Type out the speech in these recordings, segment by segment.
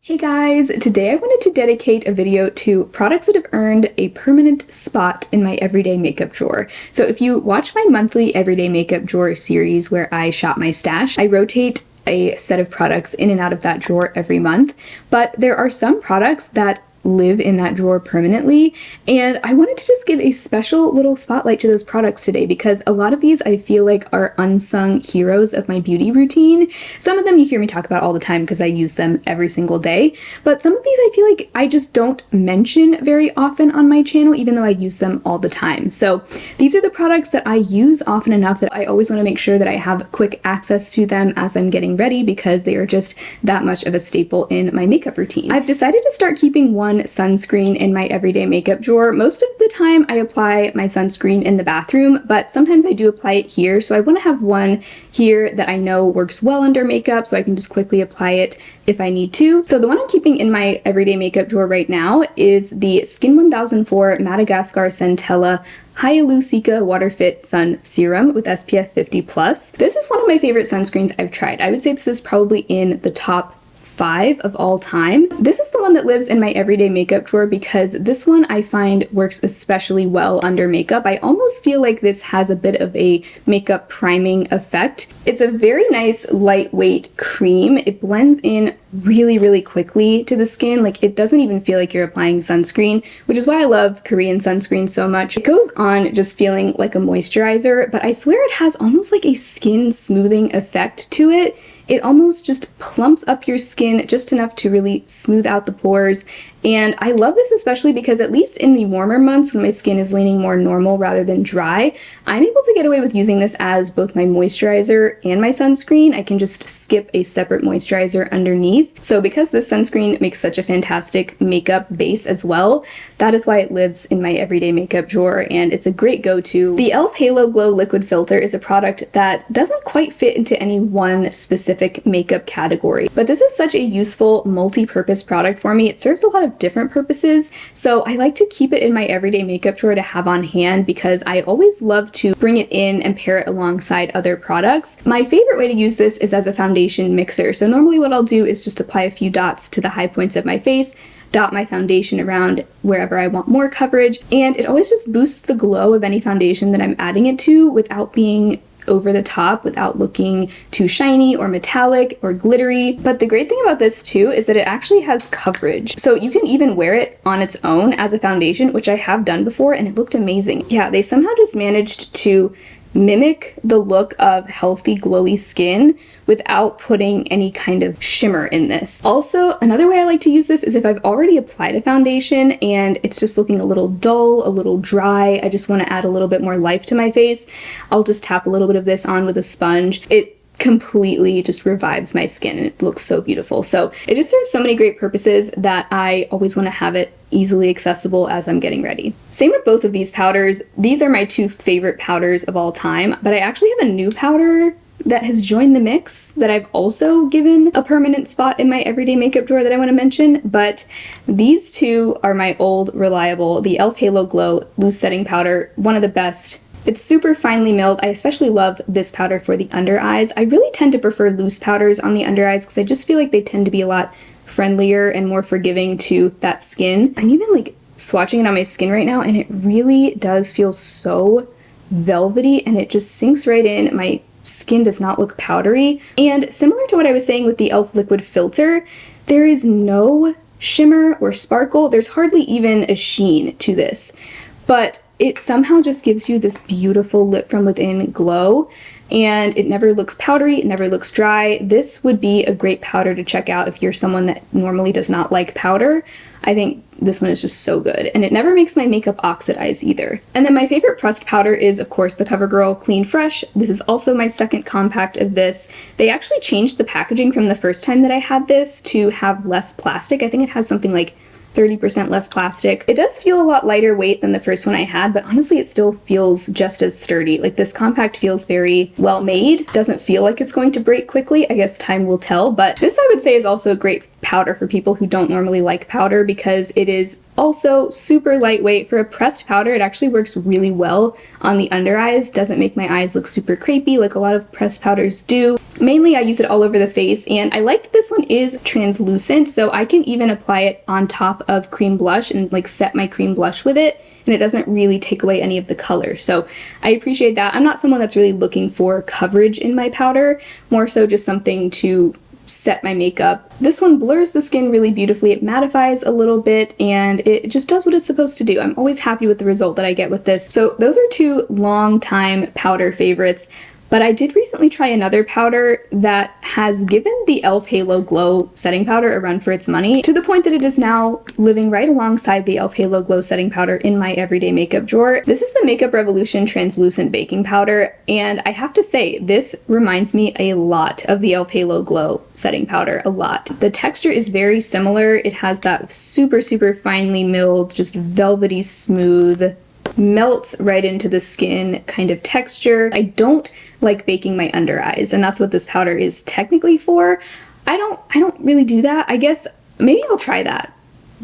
Hey guys, today I wanted to dedicate a video to products that have earned a permanent spot in my everyday makeup drawer. So if you watch my monthly everyday makeup drawer series where I shop my stash, I rotate a set of products in and out of that drawer every month, but there are some products that live in that drawer permanently, and I wanted to just give a special little spotlight to those products today because a lot of these I feel like are unsung heroes of my beauty routine. Some of them you hear me talk about all the time because I use them every single day, but some of these I feel like I just don't mention very often on my channel even though I use them all the time. So these are the products that I use often enough that I always want to make sure that I have quick access to them as I'm getting ready because they are just that much of a staple in my makeup routine. I've decided to start keeping one sunscreen in my everyday makeup drawer. Most of the time I apply my sunscreen in the bathroom, but sometimes I do apply it here. So I want to have one here that I know works well under makeup so I can just quickly apply it if I need to. So the one I'm keeping in my everyday makeup drawer right now is the Skin 1004 Madagascar Centella Hyaluronic Water Fit Sun Serum with SPF 50+. This is one of my favorite sunscreens I've tried. I would say this is probably in the top 5 of all time. This is the one that lives in my everyday makeup drawer because this one I find works especially well under makeup. I almost feel like this has a bit of a makeup priming effect. It's a very nice lightweight cream. It blends in really quickly to the skin. Like, it doesn't even feel like you're applying sunscreen, which is why I love Korean sunscreen so much. It goes on just feeling like a moisturizer, but I swear it has almost like a skin smoothing effect to it. It almost just plumps up your skin just enough to really smooth out the pores. And I love this especially because at least in the warmer months when my skin is leaning more normal rather than dry, I'm able to get away with using this as both my moisturizer and my sunscreen. I can just skip a separate moisturizer underneath. So because this sunscreen makes such a fantastic makeup base as well, that is why it lives in my everyday makeup drawer and it's a great go-to. The e.l.f. Halo Glow Liquid Filter is a product that doesn't quite fit into any one specific makeup category, but this is such a useful multi-purpose product for me. It serves a lot of different purposes, so I like to keep it in my everyday makeup drawer to have on hand because I always love to bring it in and pair it alongside other products. My favorite way to use this is as a foundation mixer. So normally what I'll do is just apply a few dots to the high points of my face, dot my foundation around wherever I want more coverage, and it always just boosts the glow of any foundation that I'm adding it to without being over the top, without looking too shiny or metallic or glittery. But the great thing about this too is that it actually has coverage. So you can even wear it on its own as a foundation, which I have done before and it looked amazing. Yeah, they somehow just managed to mimic the look of healthy glowy skin without putting any kind of shimmer in this. Also, another way I like to use this is if I've already applied a foundation and it's just looking a little dull, a little dry, I just want to add a little bit more life to my face, I'll just tap a little bit of this on with a sponge. It completely just revives my skin and it looks so beautiful. So it just serves so many great purposes that I always want to have it easily accessible as I'm getting ready. Same with both of these powders. These are my two favorite powders of all time, but I actually have a new powder that has joined the mix that I've also given a permanent spot in my everyday makeup drawer that I want to mention, but these two are my old reliable, the e.l.f. Halo Glow Loose Setting Powder, one of the best. It's super finely milled. I especially love this powder for the under eyes. I really tend to prefer loose powders on the under eyes because I just feel like they tend to be a lot friendlier and more forgiving to that skin. I'm even like swatching it on my skin right now and it really does feel so velvety and it just sinks right in. My skin does not look powdery. And similar to what I was saying with the e.l.f. liquid filter, there is no shimmer or sparkle. There's hardly even a sheen to this, but it somehow just gives you this beautiful lit from within glow, and it never looks powdery, it never looks dry. This would be a great powder to check out if you're someone that normally does not like powder. I think this one is just so good, and it never makes my makeup oxidize either. And then my favorite pressed powder is, of course, the CoverGirl Clean Fresh. This is also my second compact of this. They actually changed the packaging from the first time that I had this to have less plastic. I think it has something like 30% less plastic. It does feel a lot lighter weight than the first one I had, but honestly it still feels just as sturdy. Like, this compact feels very well made. Doesn't feel like it's going to break quickly. I guess time will tell, but this I would say is also a great powder for people who don't normally like powder because it is also super lightweight. For a pressed powder, it actually works really well on the under eyes. Doesn't make my eyes look super crepey like a lot of pressed powders do. Mainly I use it all over the face, and I like that this one is translucent, so I can even apply it on top of cream blush and like set my cream blush with it, and it doesn't really take away any of the color. So I appreciate that. I'm not someone that's really looking for coverage in my powder, more so just something to set my makeup. This one blurs the skin really beautifully. It mattifies a little bit, and it just does what it's supposed to do. I'm always happy with the result that I get with this. So those are two long-time powder favorites. But I did recently try another powder that has given the e.l.f. Halo Glow setting powder a run for its money, to the point that it is now living right alongside the e.l.f. Halo Glow setting powder in my everyday makeup drawer. This is the Makeup Revolution Translucent Baking Powder, and I have to say, this reminds me a lot of the e.l.f. Halo Glow setting powder, a lot. The texture is very similar. It has that super, super finely milled, just velvety smooth, melts right into the skin kind of texture. I don't like baking my under eyes, and that's what this powder is technically for. I don't really do that. I guess maybe I'll try that,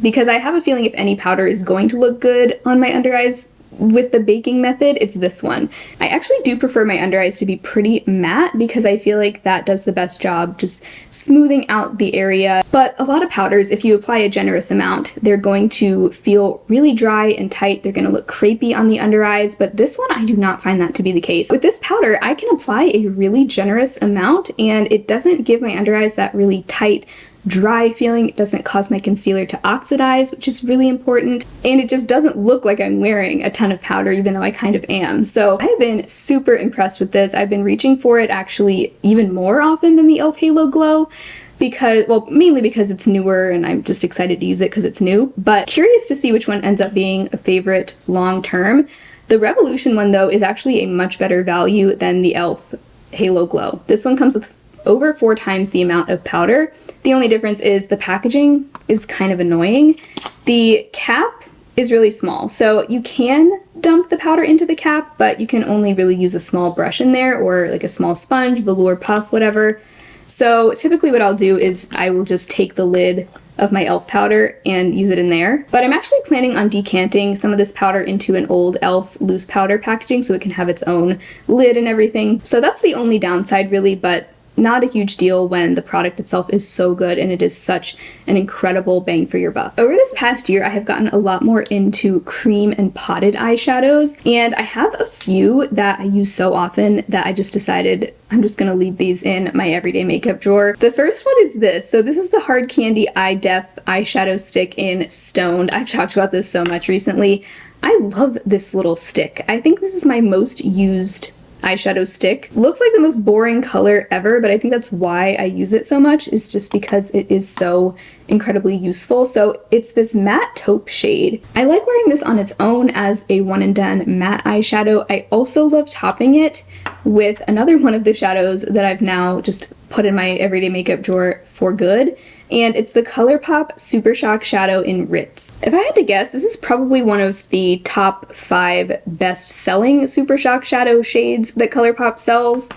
because I have a feeling if any powder is going to look good on my under eyes with the baking method, it's this one. I actually do prefer my under eyes to be pretty matte, because I feel like that does the best job just smoothing out the area. But a lot of powders, if you apply a generous amount, they're going to feel really dry and tight. They're going to look crepey on the under eyes, but this one I do not find that to be the case. With this powder, I can apply a really generous amount, and it doesn't give my under eyes that really tight, dry feeling. It doesn't cause my concealer to oxidize, which is really important, and it just doesn't look like I'm wearing a ton of powder, even though I kind of am. So I have been super impressed with this. I've been reaching for it actually even more often than the e.l.f. Halo Glow, because, well, mainly because it's newer and I'm just excited to use it because it's new, but curious to see which one ends up being a favorite long term. The Revolution one, though, is actually a much better value than the e.l.f. Halo Glow. This one comes with over 4 times the amount of powder. The only difference is the packaging is kind of annoying. The cap is really small, so you can dump the powder into the cap, but you can only really use a small brush in there, or like a small sponge, velour puff, whatever. So typically what I'll do is I will just take the lid of my e.l.f. powder and use it in there. But I'm actually planning on decanting some of this powder into an old e.l.f. loose powder packaging so it can have its own lid and everything. So that's the only downside really, but not a huge deal when the product itself is so good and it is such an incredible bang for your buck. Over this past year, I have gotten a lot more into cream and potted eyeshadows, and I have a few that I use so often that I just decided I'm just gonna leave these in my everyday makeup drawer. The first one is this. So this is the Hard Candy Eye Def eyeshadow stick in Stoned. I've talked about this so much recently. I love this little stick. I think this is my most used eyeshadow stick. Looks like the most boring color ever, but I think that's why I use it so much, is just because it is so incredibly useful. So it's this matte taupe shade. I like wearing this on its own as a one and done matte eyeshadow. I also love topping it with another one of the shadows that I've now just put in my everyday makeup drawer for good, and it's the ColourPop Super Shock Shadow in Ritz. If I had to guess, this is probably one of the top 5 best-selling Super Shock Shadow shades that ColourPop sells.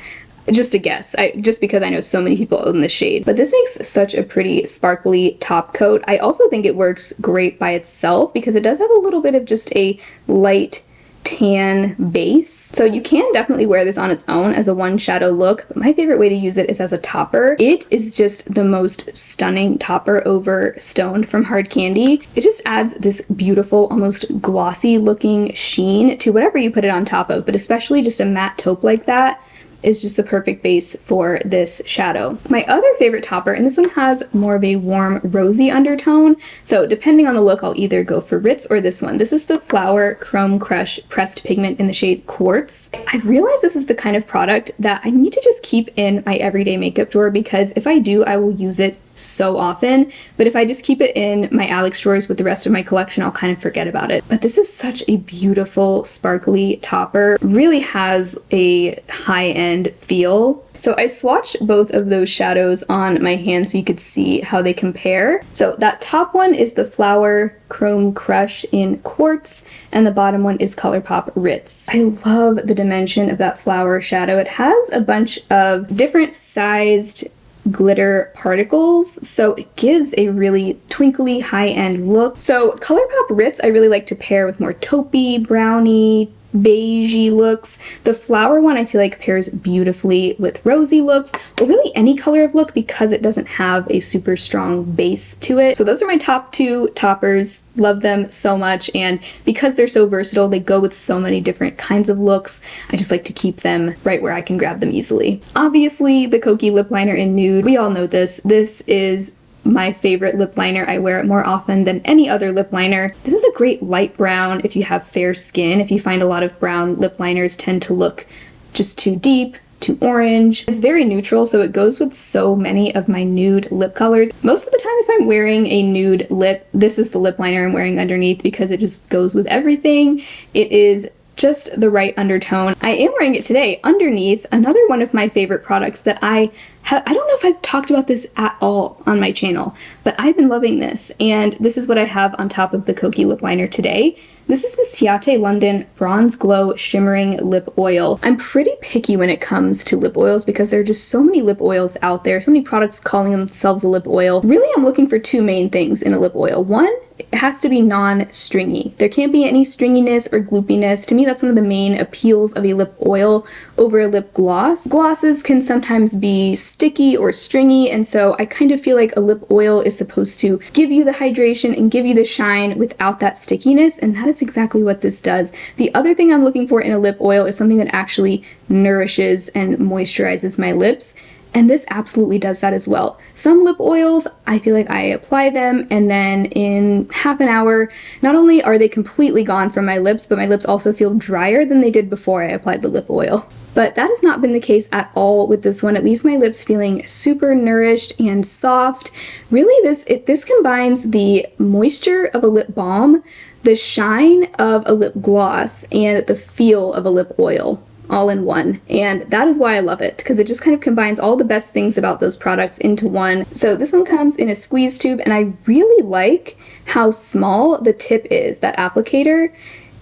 Just a guess, just because I know so many people own this shade. But this makes such a pretty sparkly top coat. I also think it works great by itself because it does have a little bit of just a light tan base. So you can definitely wear this on its own as a one shadow look, but my favorite way to use it is as a topper. It is just the most stunning topper over Stoned from Hard Candy. It just adds this beautiful, almost glossy looking sheen to whatever you put it on top of, but especially just a matte taupe like that is just the perfect base for this shadow. My other favorite topper, and this one has more of a warm rosy undertone, so depending on the look I'll either go for Ritz or this one. This is the Flower Chrome Crush Pressed Pigment in the shade Quartz. I've realized this is the kind of product that I need to just keep in my everyday makeup drawer, because if I do, I will use it so often, but if I just keep it in my Alex drawers with the rest of my collection, I'll kind of forget about it. But this is such a beautiful sparkly topper, really has a high-end feel. So I swatched both of those shadows on my hand so you could see how they compare. So that top one is the Flower Chrome Crush in Quartz, and the bottom one is ColourPop Ritz. I love the dimension of that flower shadow. It has a bunch of different sized glitter particles, so it gives a really twinkly high-end look. So ColourPop Ritz I really like to pair with more taupey, browny, beigey looks. The flower one I feel like pairs beautifully with rosy looks, or really any color of look, because it doesn't have a super strong base to it. So those are my top two toppers. Love them so much, and because they're so versatile, they go with so many different kinds of looks. I just like to keep them right where I can grab them easily. Obviously, the Kokie lip liner in Nude, we all know this. This is my favorite lip liner. I wear it more often than any other lip liner. This is a great light brown if you have fair skin. If you find a lot of brown lip liners tend to look just too deep, too orange. It's very neutral, so it goes with so many of my nude lip colors. Most of the time if I'm wearing a nude lip, this is the lip liner I'm wearing underneath because it just goes with everything. It is just the right undertone. I am wearing it today underneath another one of my favorite products that I don't know if I've talked about this at all on my channel, but I've been loving this, and this is what I have on top of the Kokie lip liner today. This is the Ciate London Bronze Glow Shimmering Lip Oil. I'm pretty picky when it comes to lip oils because there are just so many lip oils out there, so many products calling themselves a lip oil. Really, I'm looking for two main things in a lip oil. One, it has to be non-stringy. There can't be any stringiness or gloopiness. To me, that's one of the main appeals of a lip oil over a lip gloss. Glosses can sometimes be sticky or stringy, and so I kind of feel like a lip oil is supposed to give you the hydration and give you the shine without that stickiness, and that is exactly what this does. The other thing I'm looking for in a lip oil is something that actually nourishes and moisturizes my lips. And this absolutely does that as well. Some lip oils, I feel like I apply them and then in half an hour, not only are they completely gone from my lips, but my lips also feel drier than they did before I applied the lip oil. But that has not been the case at all with this one. It leaves my lips feeling super nourished and soft. Really, this combines the moisture of a lip balm, the shine of a lip gloss, and the feel of a lip oil all in one. And that is why I love it, because it just kind of combines all the best things about those products into one. So this one comes in a squeeze tube, and I really like how small the tip is, that applicator.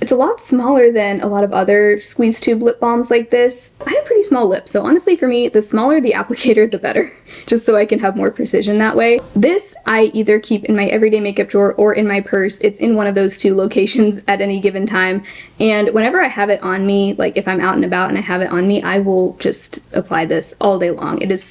It's a lot smaller than a lot of other squeeze tube lip balms like this. I have pretty small lips, so honestly for me, the smaller the applicator, the better, just so I can have more precision that way. This I either keep in my everyday makeup drawer or in my purse. It's in one of those two locations at any given time, and whenever I have it on me, like if I'm out and about and I have it on me, I will just apply this all day long. It is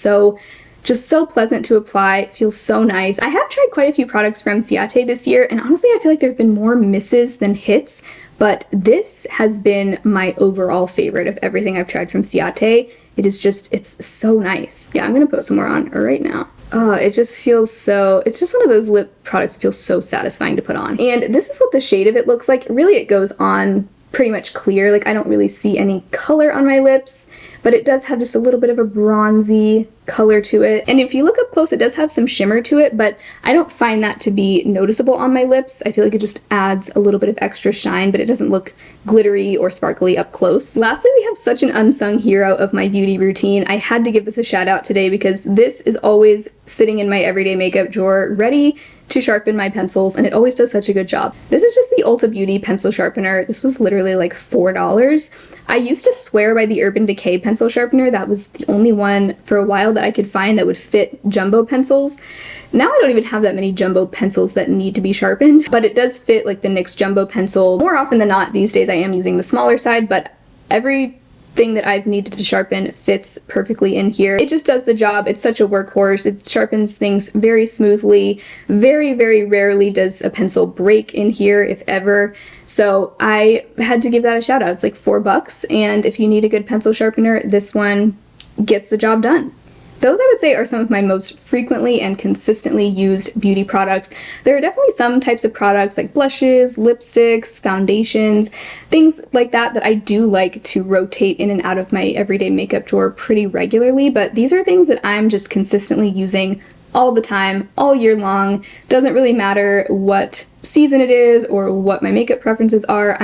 just so pleasant to apply. It feels so nice. I have tried quite a few products from Ciate this year, and honestly I feel like there have been more misses than hits, but this has been my overall favorite of everything I've tried from Ciate. It's so nice. Yeah, I'm gonna put some more on right now. Oh, it just feels so, it's just one of those lip products that feels so satisfying to put on. And this is what the shade of it looks like. Really, it goes on pretty much clear. Like, I don't really see any color on my lips, but it does have just a little bit of a bronzy color to it. And if you look up close, it does have some shimmer to it, but I don't find that to be noticeable on my lips. I feel like it just adds a little bit of extra shine, but it doesn't look glittery or sparkly up close. Lastly, we have such an unsung hero of my beauty routine. I had to give this a shout out today because this is always sitting in my everyday makeup drawer, ready to sharpen my pencils, and it always does such a good job. This is just the Ulta Beauty pencil sharpener. This was literally like $4. I used to swear by the Urban Decay pencil sharpener. That was the only one for a while that I could find that would fit jumbo pencils. Now I don't even have that many jumbo pencils that need to be sharpened, but it does fit like the NYX jumbo pencil. More often than not these days I am using the smaller side, but everything that I've needed to sharpen fits perfectly in here. It just does the job. It's such a workhorse. It sharpens things very smoothly. Very, very rarely does a pencil break in here, if ever. So I had to give that a shout out. It's like $4, and if you need a good pencil sharpener, this one gets the job done. Those I would say are some of my most frequently and consistently used beauty products. There are definitely some types of products like blushes, lipsticks, foundations, things like that that I do like to rotate in and out of my everyday makeup drawer pretty regularly, but these are things that I'm just consistently using all the time, all year long. Doesn't really matter what season it is or what my makeup preferences are.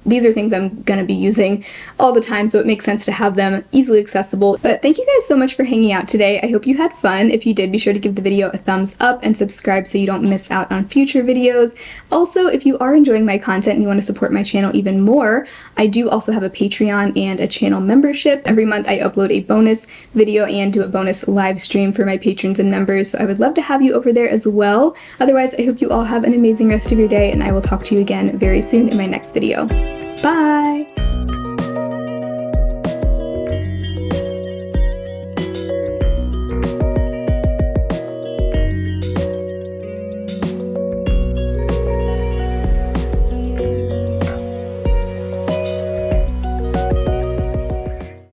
These are things I'm gonna be using all the time, so it makes sense to have them easily accessible. But thank you guys so much for hanging out today. I hope you had fun. If you did, be sure to give the video a thumbs up and subscribe so you don't miss out on future videos. Also, if you are enjoying my content and you want to support my channel even more, I do also have a Patreon and a channel membership. Every month I upload a bonus video and do a bonus live stream for my patrons and members, so I would love to have you over there as well. Otherwise, I hope you all have an amazing rest of your day, and I will talk to you again very soon in my next video. Bye!